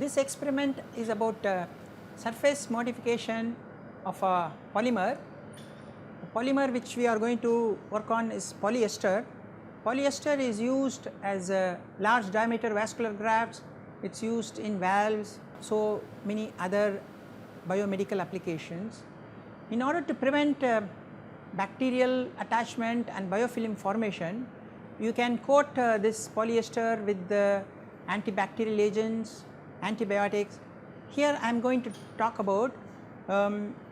This experiment is about surface modification of a polymer. The polymer which we are going to work on is polyester. Polyester is used as large diameter vascular grafts, it is used in valves, so many other biomedical applications. In order to prevent bacterial attachment and biofilm formation, you can coat this polyester with the antibacterial agents, antibiotics. Here I am going to talk about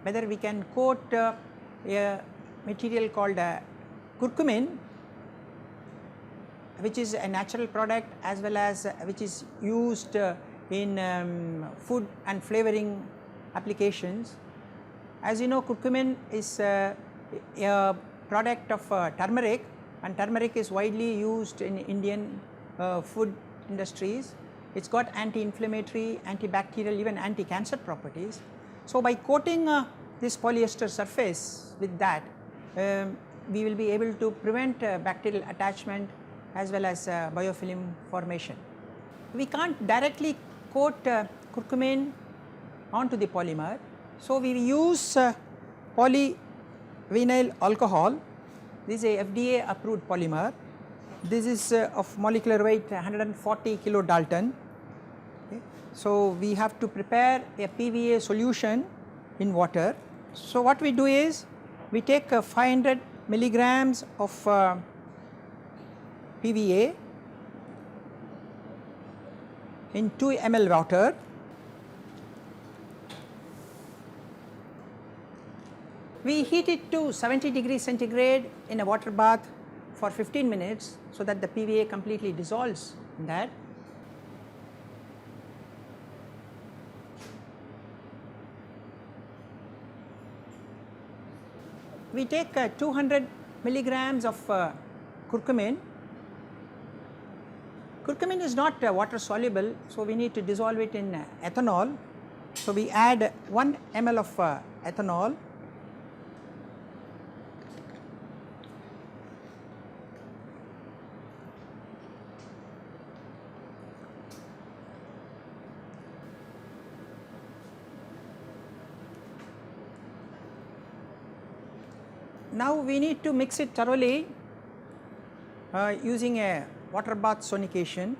whether we can coat a material called curcumin, which is a natural product as well as which is used in food and flavoring applications. As you know, curcumin is a product of turmeric, and turmeric is widely used in Indian food industries. It has got anti-inflammatory, antibacterial, even anti-cancer properties. So, by coating this polyester surface with that, we will be able to prevent bacterial attachment as well as biofilm formation. We can't directly coat curcumin onto the polymer. So, we use polyvinyl alcohol. This is a FDA approved polymer. This is of molecular weight 140 kilodalton. Okay. So, we have to prepare a PVA solution in water. So, what we do is we take 500 milligrams of PVA in 2 ml water. We heat it to 70 degrees centigrade in a water bath for 15 minutes, so that the PVA completely dissolves in that. We take 200 milligrams of curcumin. Curcumin is not water soluble, so we need to dissolve it in ethanol. So, we add 1 ml of ethanol. Now, we need to mix it thoroughly using a water bath sonication.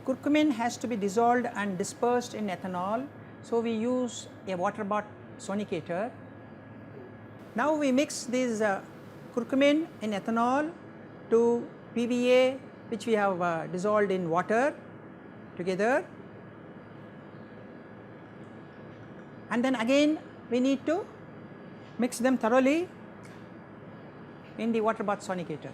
Curcumin has to be dissolved and dispersed in ethanol, so we use a water bath sonicator. Now, we mix this curcumin in ethanol to PVA, which we have dissolved in water together, and then again we need to mix them thoroughly in the water bath sonicator.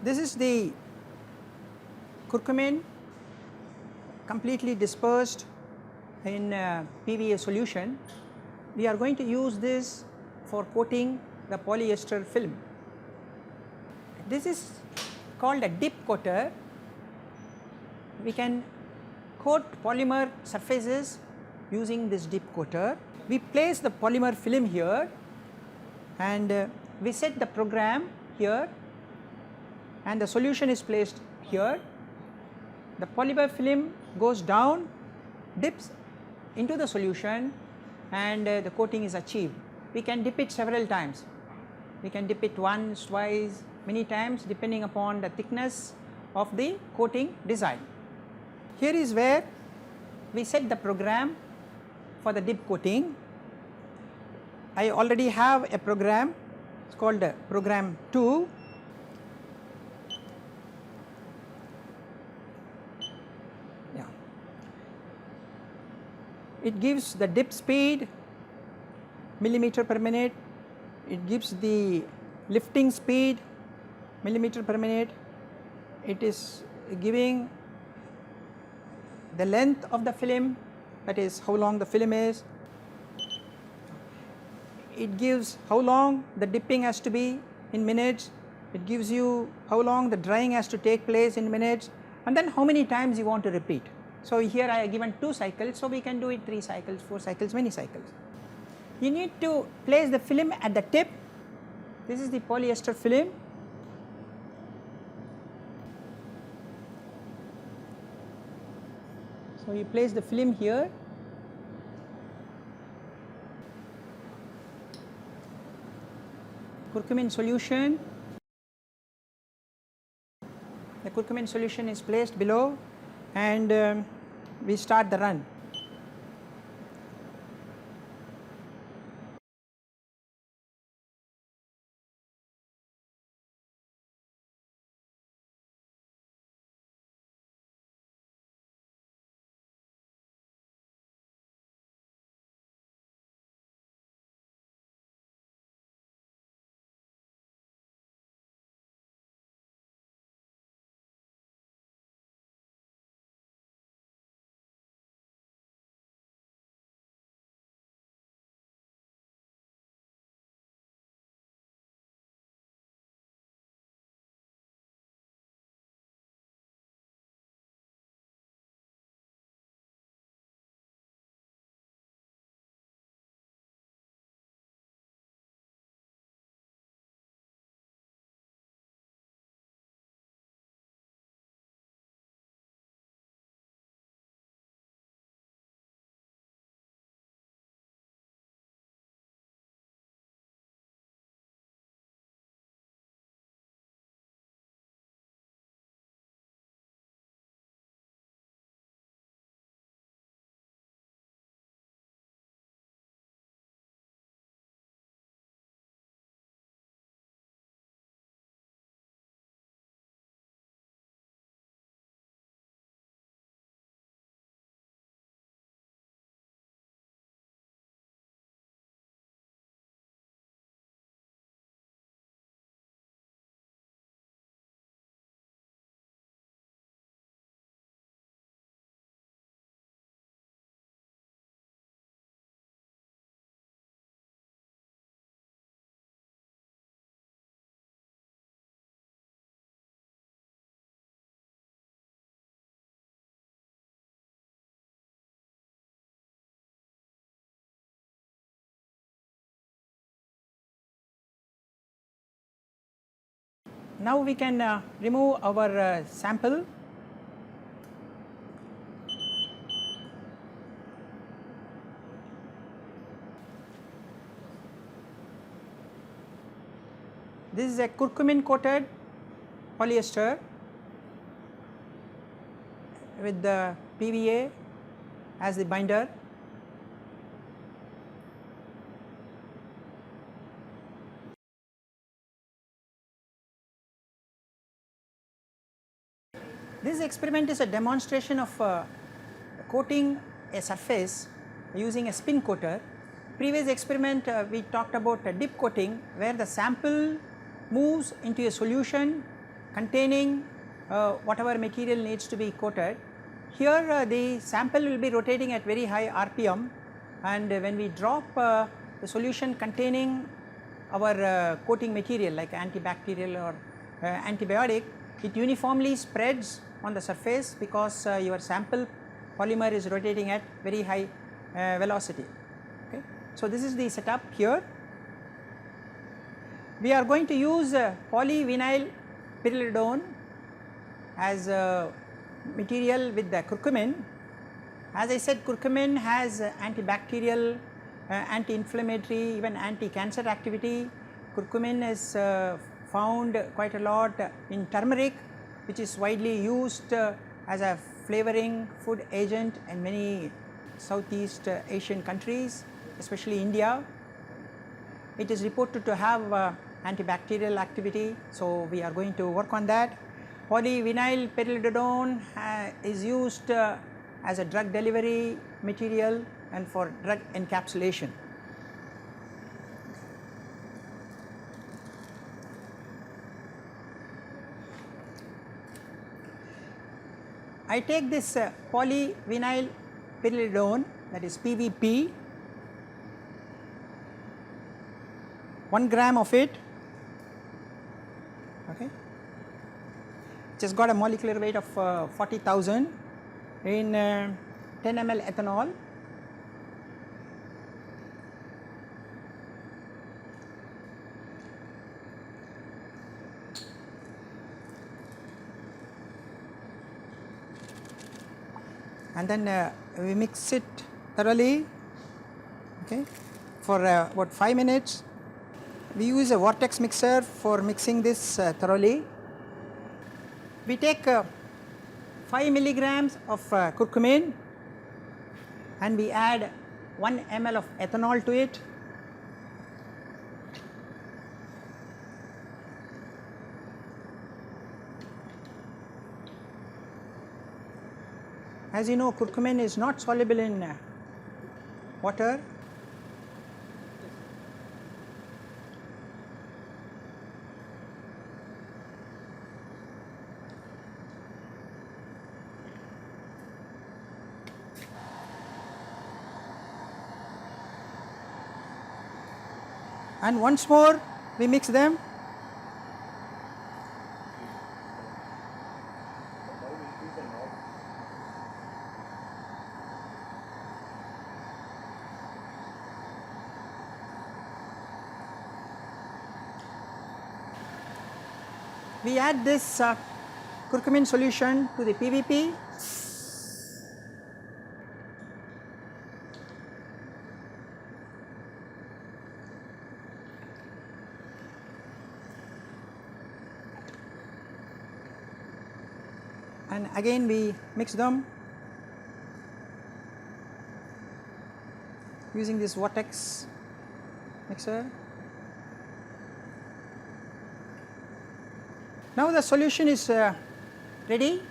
This is the curcumin completely dispersed in PVA solution. We are going to use this for coating the polyester film. This is called a dip coater. We can coat polymer surfaces using this dip coater. We place the polymer film here, and we set the program here, and the solution is placed here. The polymer film goes down, dips into the solution, and the coating is achieved. We can dip it several times. We can dip it once, twice, many times, depending upon the thickness of the coating design. Here is where we set the program for the dip coating. I already have a program, it is called program 2. It gives the dip speed millimeter per minute, it gives the lifting speed millimeter per minute, it is giving the length of the film, that is how long the film is, it gives how long the dipping has to be in minutes, it gives you how long the drying has to take place in minutes, and then how many times you want to repeat. So, here I have given 2 cycles, so we can do it 3 cycles, 4 cycles, many cycles. You need to place the film at the tip. This is the polyester film. So, you place the film here. Curcumin solution. The curcumin solution is placed below, and we start the run. Now we can remove our sample. This is a curcumin coated polyester with the PVA as the binder. This experiment is a demonstration of coating a surface using a spin coater. Previous experiment we talked about dip coating, where the sample moves into a solution containing whatever material needs to be coated. Here the sample will be rotating at very high RPM, and when we drop the solution containing our coating material like antibacterial or antibiotic, it uniformly spreads on the surface because your sample polymer is rotating at very high velocity. Okay. So, this is the setup here. We are going to use polyvinyl pyrrolidone as a material with the curcumin. As I said, curcumin has antibacterial, anti-inflammatory, even anti-cancer activity. Curcumin is found quite a lot in turmeric, which is widely used as a flavoring food agent in many Southeast Asian countries, especially India. It is reported to have antibacterial activity, so we are going to work on that. Polyvinyl pyrrolidone is used as a drug delivery material and for drug encapsulation. I take this polyvinyl pyrrolidone, that is PVP, 1 gram of it, okay, which has got a molecular weight of 40,000 in 10 ml ethanol. And then we mix it thoroughly, okay, for about 5 minutes. We use a vortex mixer for mixing this thoroughly. We take 5 milligrams of curcumin and we add 1 ml of ethanol to it. As you know, curcumin is not soluble in water. And once more we mix them. We add this curcumin solution to the PVP. And again we mix them using this vortex mixer. Now the solution is ready.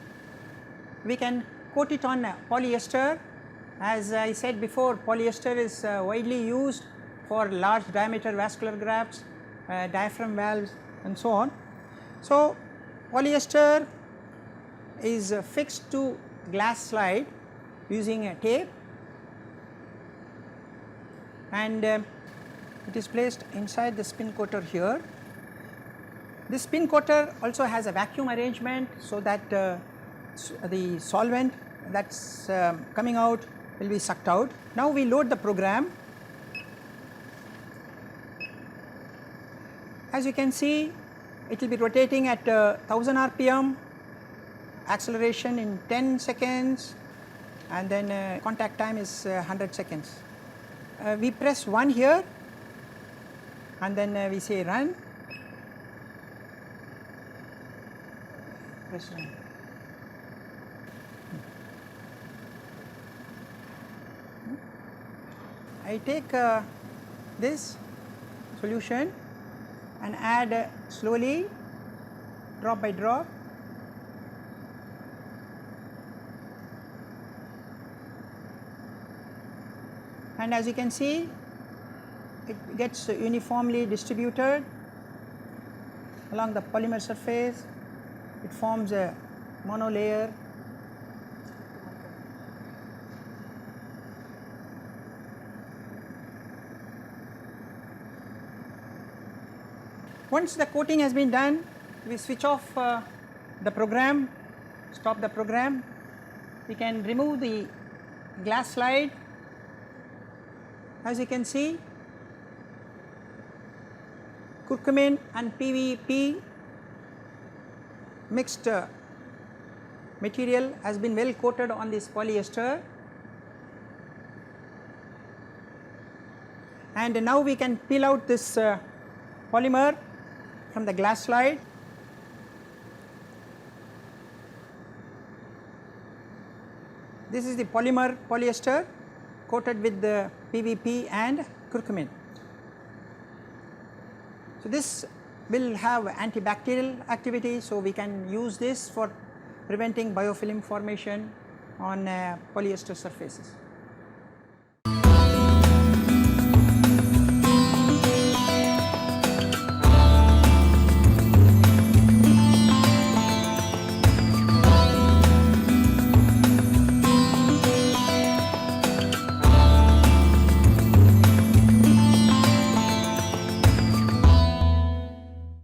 We can coat it on polyester. As I said before, polyester is widely used for large diameter vascular grafts, diaphragm valves and so on. So polyester is fixed to glass slide using a tape, and it is placed inside the spin coater here. This spin coater also has a vacuum arrangement so that the solvent that is coming out will be sucked out. Now we load the program. As you can see, it will be rotating at 1000 rpm, acceleration in 10 seconds, and then contact time is 100 seconds. We press 1 here and then we say run. Press 1. I take this solution and add slowly, drop by drop. And as you can see, it gets uniformly distributed along the polymer surface. It forms a monolayer. Once the coating has been done, we switch off the program, stop the program. We can remove the glass slide. As you can see, curcumin and PVP mixed material has been well coated on this polyester, and now we can peel out this polymer from the glass slide. This is the polyester coated with the PVP and curcumin. So this will have antibacterial activity, so we can use this for preventing biofilm formation on polyester surfaces.